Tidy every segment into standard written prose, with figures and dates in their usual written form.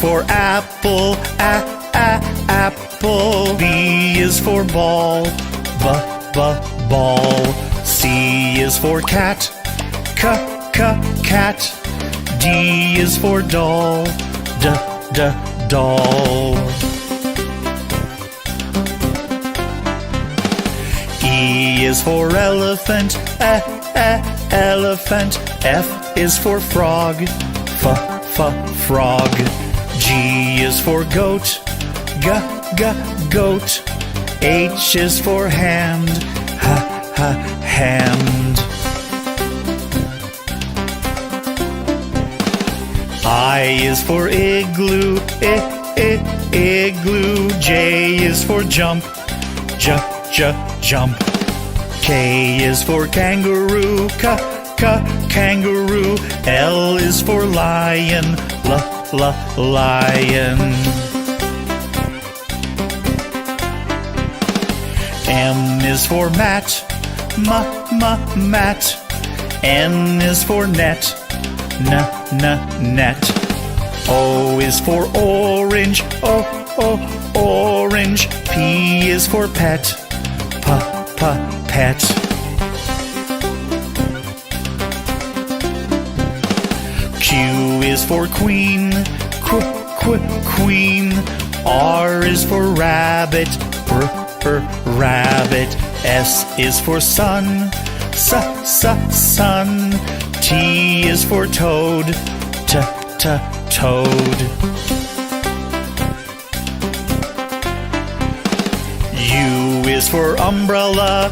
for apple, apple. B is for ball, ball. C is for cat, cat. D is for doll, doll. E is for elephant, elephant. F is for frog, frog. G is for goat, goat. H is for hand, hand. I is for igloo, igloo. J is for jump, jump. K is for kangaroo, kangaroo. L is for lion, lion. M is for mat, mat. N is for net, net. O is for orange, orange. P is for pet, pet. Q is for queen, queen. R is for rabbit, rabbit. S is for sun, sun. T is for toad, toad. U is for umbrella,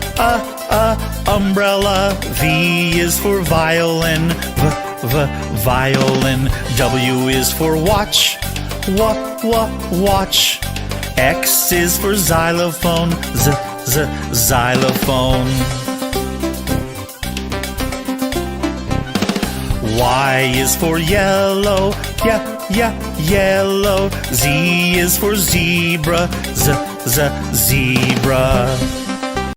umbrella. V is for violin, violin. W is for watch, watch. X is for xylophone, xylophone. Y is for yellow, yellow. Z is for zebra, zebra.